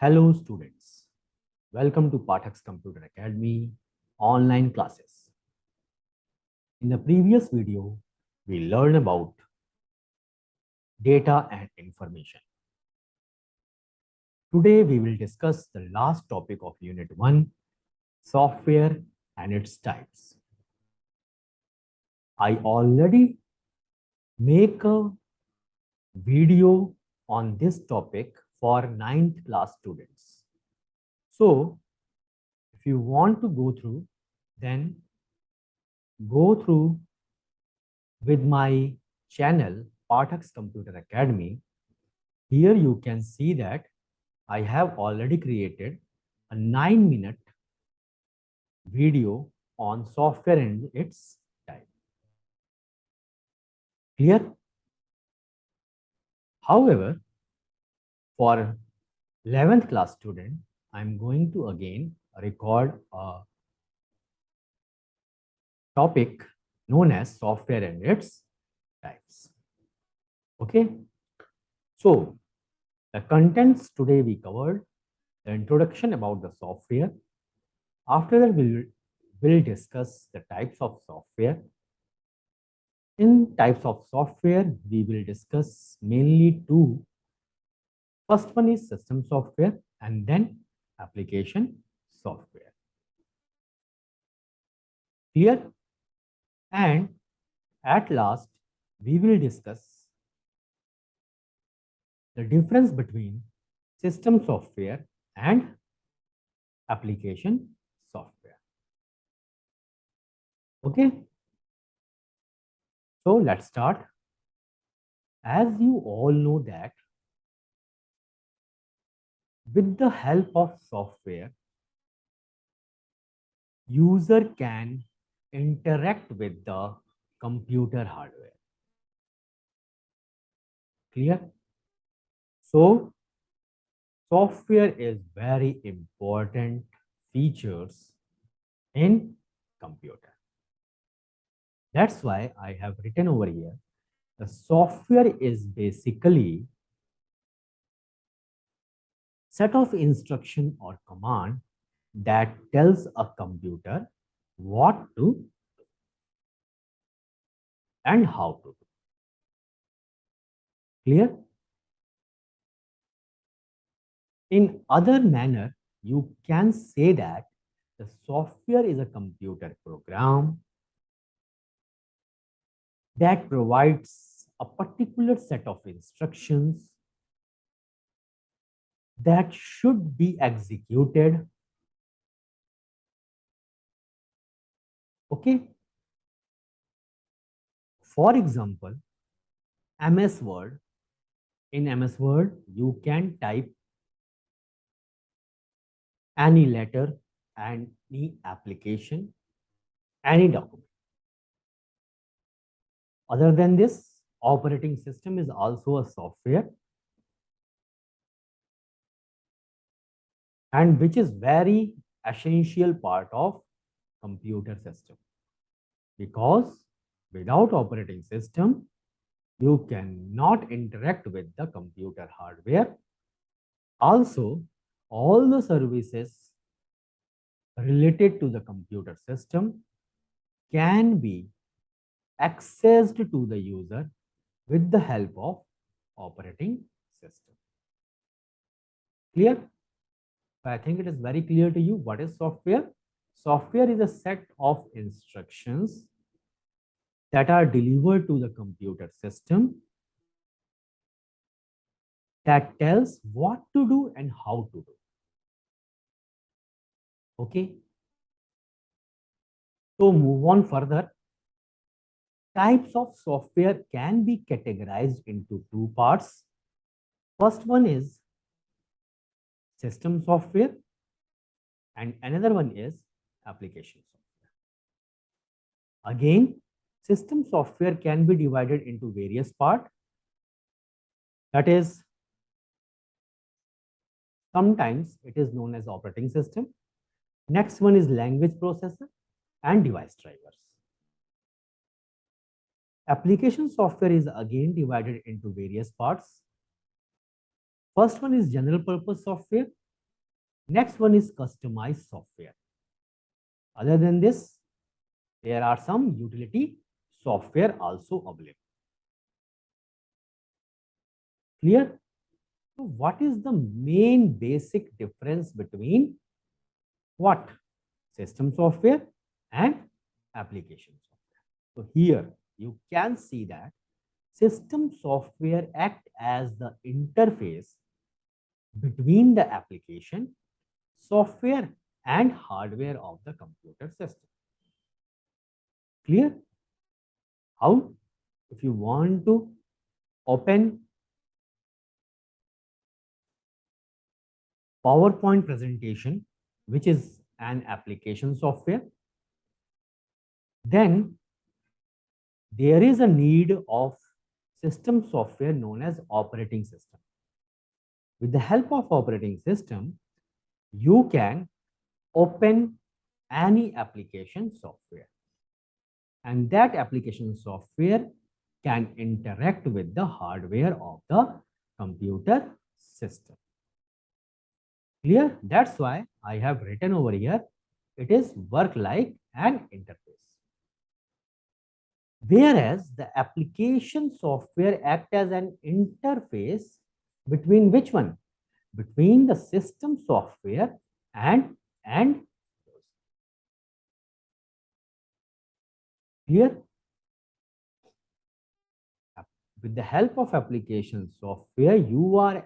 Hello students, welcome to Pathak's Computer Academy online classes. In the previous video, we learned about data and information. Today we will discuss the last topic of Unit 1, software and its types. I already make a video on this topic for 9th class students. So if you want to go through, then go through with my channel Pathak's Computer Academy. Here you can see that I have already created a 9-minute video on software and its type. Clear? However, for 11th class student, I'm going to again record a topic known as software and its types. Okay. So the contents today we covered the introduction about the software. After that, we'll discuss the types of software. In types of software, we will discuss mainly two. First one is system software and then application software. Clear? And at last, we will discuss the difference between system software and application software. Okay? So let's start. As you all know that with the help of software, user can interact with the computer hardware. Clear? So software is very important features in computer. That's why I have written over here. The software is basically set of instruction or command that tells a computer what to do and how to do. Clear? In other manner, you can say that the software is a computer program that provides a particular set of instructions that should be executed. Okay. For example, MS Word. In MS Word, you can type any letter, any application, any document. Other than this, operating system is also a software and which is very essential part of computer system, because without operating system, you cannot interact with the computer hardware. Also, all the services related to the computer system can be accessed to the user with the help of operating system. Clear? I think it is very clear to you what is software. Software is a set of instructions that are delivered to the computer system that tells what to do and how to do. Okay. So move on further. Types of software can be categorized into two parts. First one is system software and another one is application software. Again, system software can be divided into various parts. That is, sometimes it is known as operating system. Next one is language processor and device drivers. Application software is again divided into various parts. First one is general purpose software Next one is customized software. Other than this, there are some utility software also available. Clear? So what is the main basic difference between what? System software and application software. So here you can see that system software act as the interface between the application, software and hardware of the computer system. Clear? How? If you want to open PowerPoint presentation, which is an application software, then there is a need of system software known as operating system. With the help of operating system, you can open any application software, and that application software can interact with the hardware of the computer system. Clear? That's why I have written over here, it is work like an interface. Whereas the application software act as an interface between which one? Between the system software and clear? With the help of application software, user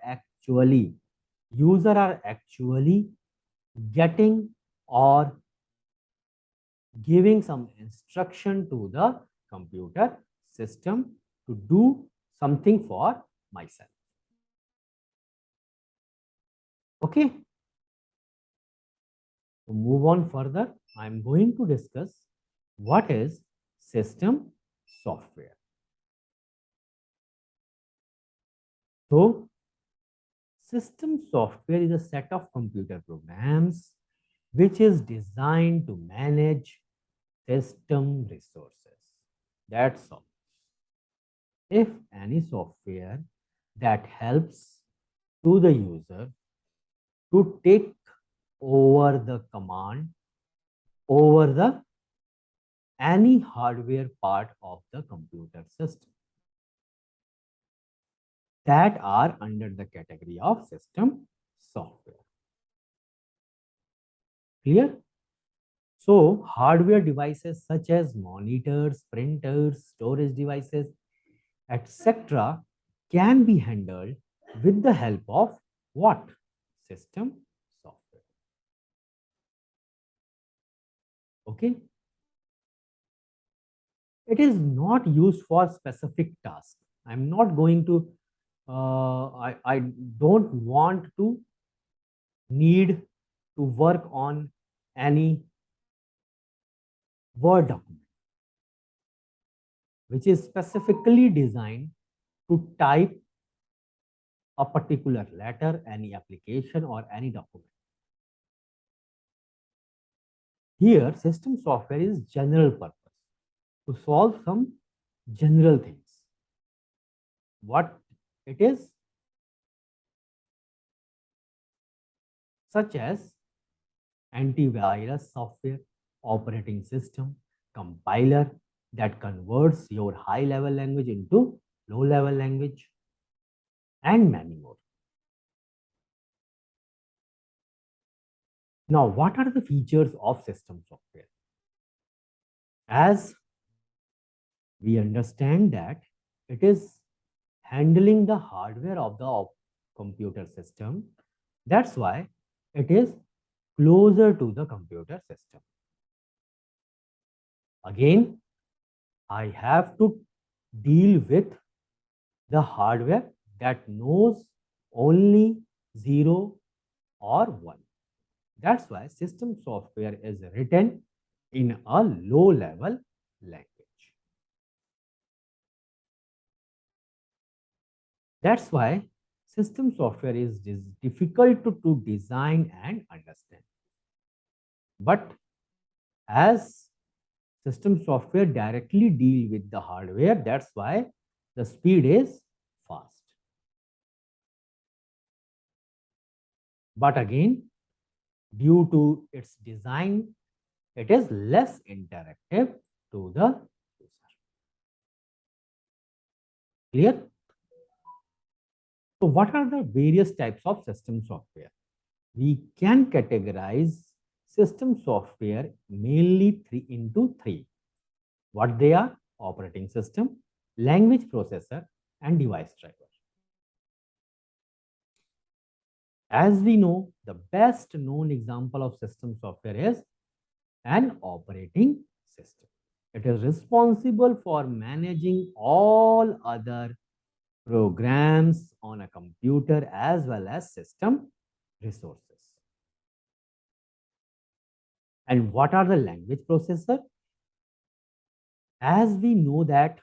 are actually getting or giving some instruction to the computer system to do something for myself. Okay. To move on further, I'm going to discuss what is system software. So, system software is a set of computer programs which is designed to manage system resources. That's all. If any software that helps to the user to take over the command over the any hardware part of the computer system, that are under the category of system software. Clear? So hardware devices such as monitors, printers, storage devices, etc. can be handled with the help of what? System software. Okay. It is not used for specific tasks. I'm not going to, I don't want to need to work on any Word document, which is specifically designed to type a particular letter, any application or any document. Here, system software is general purpose to solve some general things. What it is? Such as antivirus software, operating system, compiler that converts your high-level language into low-level language, and many more. Now, what are the features of system software? As we understand that it is handling the hardware of the computer system, that's why it is closer to the computer system. Again, I have to deal with the hardware that knows only 0 or 1. That's why system software is written in a low level language. That's why system software is difficult to design and understand. But as system software directly deal with the hardware, that's why the speed is fast. But again, Due to its design, it is less interactive to the user. Clear? So what are the various types of system software? We can categorize system software mainly into three. What they are? Operating system, language processor, and device driver. As we know, the best known example of system software is an operating system. It is responsible for managing all other programs on a computer as well as system resources. And what are the language processor? As we know that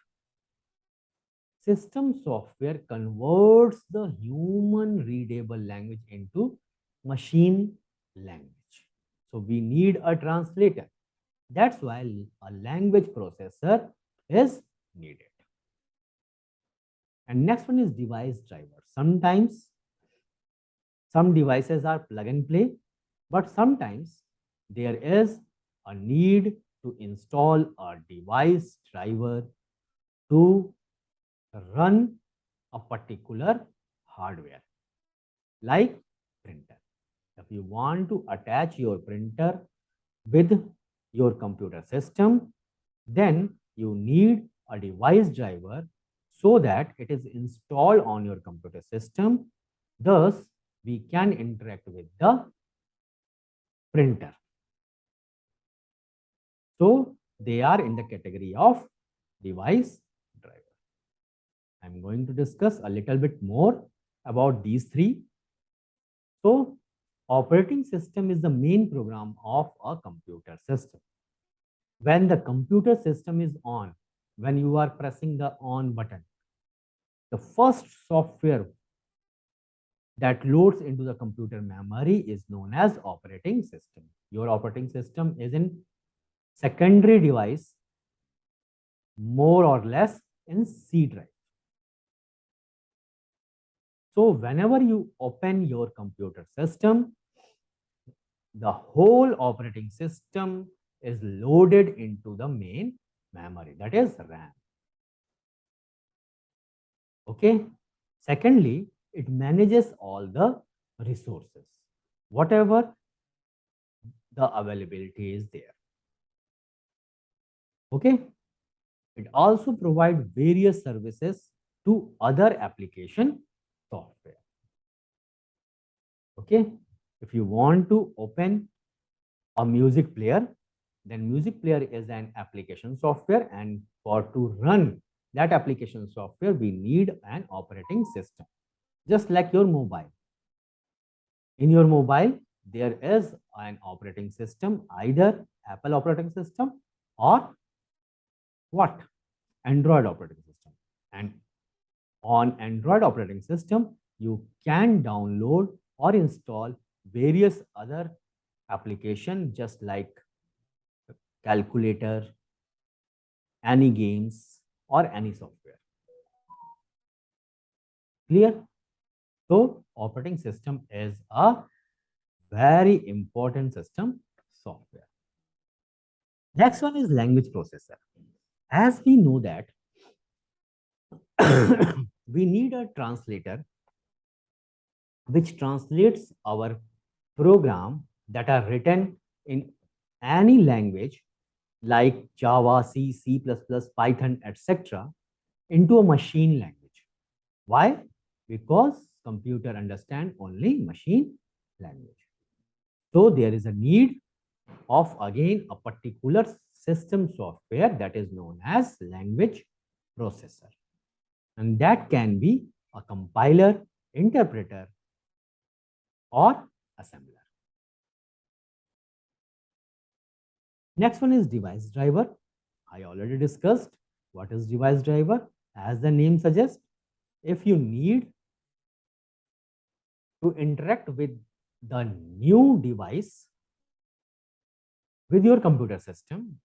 system software converts the human readable language into machine language. So we need a translator. That's why a language processor is needed. And next one is device driver. Sometimes some devices are plug and play, but sometimes there is a need to install a device driver to run a particular hardware like printer. If you want to attach your printer with your computer system, then you need a device driver so that it is installed on your computer system. Thus, we can interact with the printer. So, they are in the category of device driver. I'm going to discuss a little bit more about these three. So, operating system is the main program of a computer system. When the computer system is on, when you are pressing the on button, the first software that loads into the computer memory is known as operating system. Your operating system is in secondary device, more or less in C drive. So whenever you open your computer system, the whole operating system is loaded into the main memory, that is RAM. Okay. Secondly, it manages all the resources, whatever the availability is there. Okay. It also provides various services to other application software. Okay. If you want to open a music player, then music player is an application software, and for to run that application software, we need an operating system, just like your mobile. In your mobile, there is an operating system, either Apple operating system or what? Android operating system. And on Android operating system, you can download or install various other application just like calculator, any games or any software. Clear? So operating system is a very important system software. Next one is language processor. As we know that we need a translator which translates our program that are written in any language like Java, C, C++, Python, etc. into a machine language. Why? Because computer understand only machine language. So there is a need of again a particular system software that is known as language processor. And that can be a compiler, interpreter, or assembler. Next one is device driver. I already discussed what is device driver. As the name suggests, if you need to interact with the new device with your computer system,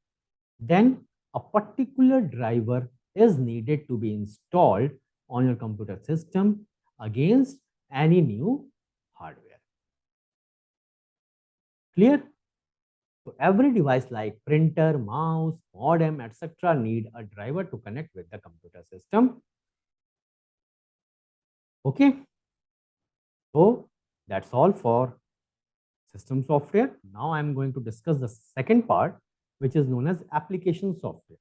then a particular driver is needed to be installed on your computer system against any new hardware. Clear? So every device like printer, mouse, modem, etc. need a driver to connect with the computer system. Okay. So that's all for system software. Now I'm going to discuss the second part, which is known as application software.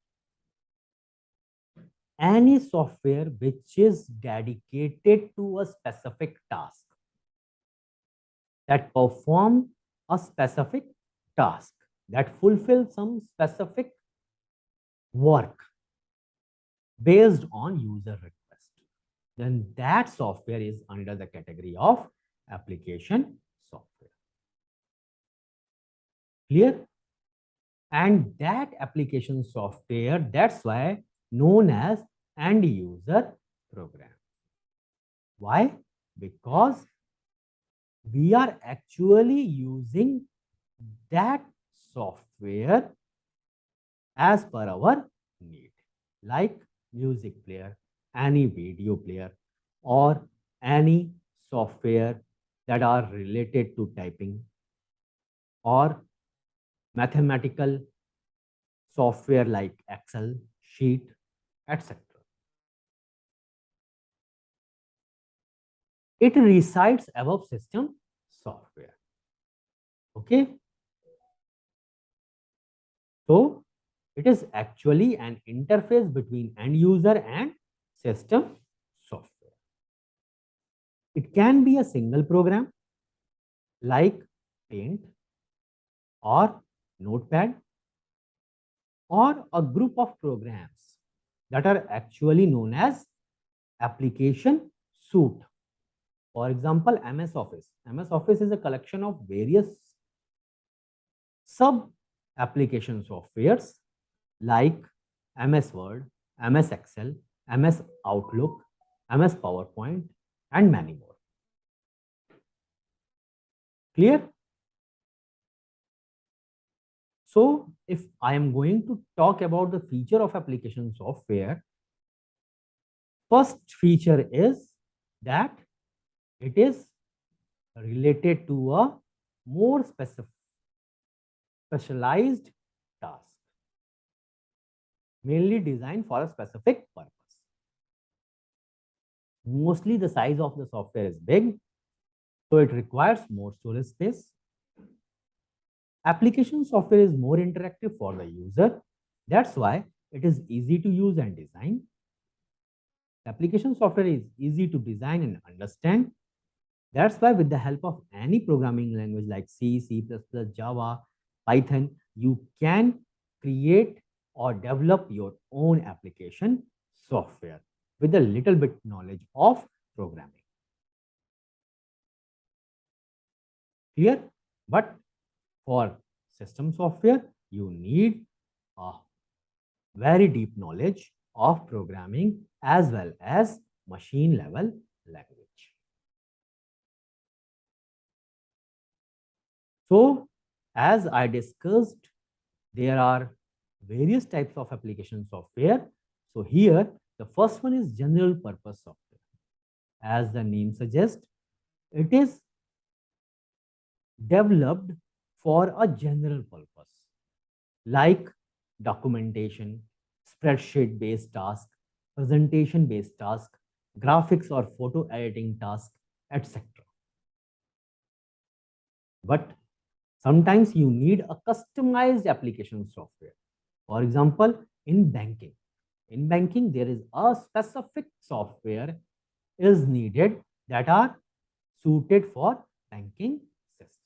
Any software which is dedicated to a specific task, that perform a specific task, that fulfill some specific work based on user request, then that software is under the category of application software. Clear? And that application software, that's why known as end user program. Why? Because we are actually using that software as per our need, like music player, any video player, or any software that are related to typing, or mathematical software like Excel, Sheet, etc. It resides above system software. Okay. So it is actually an interface between end user and system software. It can be a single program like Paint or Notepad, or a group of programs that are actually known as application suite. For example, MS Office. MS Office is a collection of various sub application softwares like MS Word, MS Excel, MS Outlook, MS PowerPoint, and many more. Clear? So if I am going to talk about the feature of application software, first feature is that it is related to a more specialized task, mainly designed for a specific purpose. Mostly the size of the software is big, so it requires more storage space. Application software is more interactive for the user. That's why it is easy to use and design. Application software is easy to design and understand. That's why with the help of any programming language like C, C++, Java, Python, you can create or develop your own application software with a little bit knowledge of programming. Clear? But for system software, you need a very deep knowledge of programming as well as machine level language. So, as I discussed, there are various types of application software. So, here the first one is general purpose software. As the name suggests, it is developed for a general purpose like documentation, spreadsheet based task, presentation based task, graphics or photo editing task, etc. But sometimes you need a customized application software. For example, in banking, there is a specific software is needed that are suited for banking system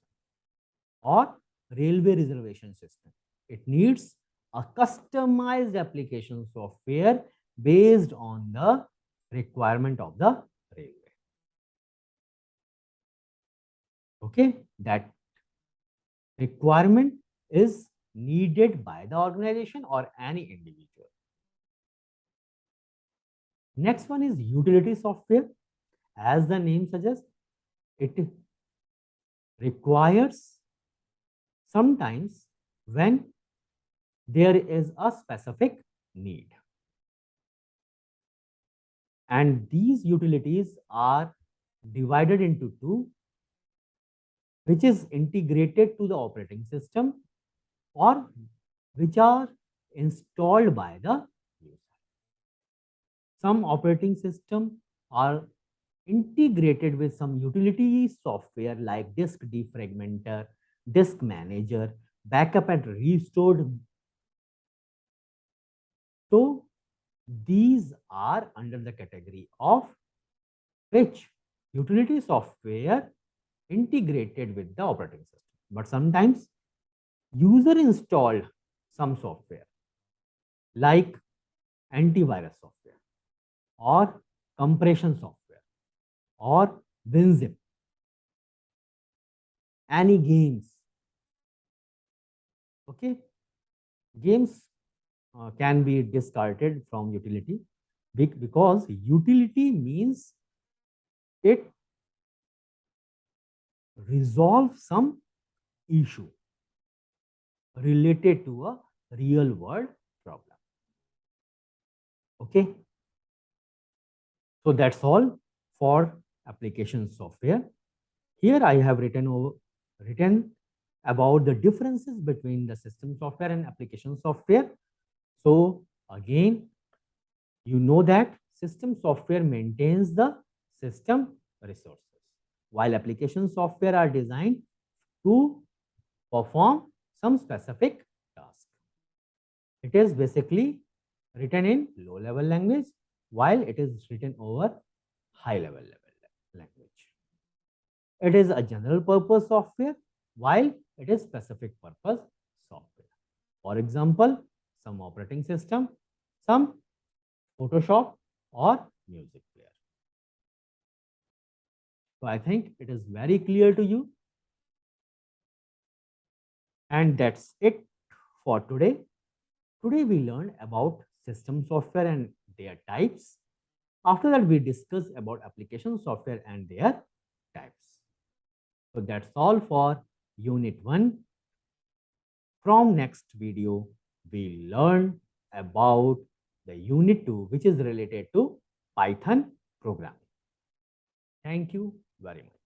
or railway reservation system. It needs a customized application software based on the requirement of the railway. Okay, that requirement is needed by the organization or any individual. Next one is utility software. As the name suggests, it requires sometimes when there is a specific need. And these utilities are divided into two. which is integrated to the operating system or which are installed by the user. Some operating systems are integrated with some utility software like disk defragmenter, disk manager, backup and restored. So these are under the category of which utility software integrated with the operating system. But sometimes user installed some software like antivirus software or compression software or WinZip, any games. Okay, games can be discarded from utility because utility means it resolves some issue related to a real world problem. Okay, so that's all for application software. Here I have written about the differences between the system software and application software. So again, you know that system software maintains the system resources, while application software are designed to perform some specific task. It is basically written in low level language while it is written over high level language. It is a general purpose software while it is specific purpose software. For example, some operating system, some Photoshop or music player. So I think it is very clear to you. And that's it for today. Today we learned about system software and their types. After that, we discuss about application software and their types. So that's all for Unit 1. From next video, we learn about the Unit 2, which is related to Python programming. Thank you very much.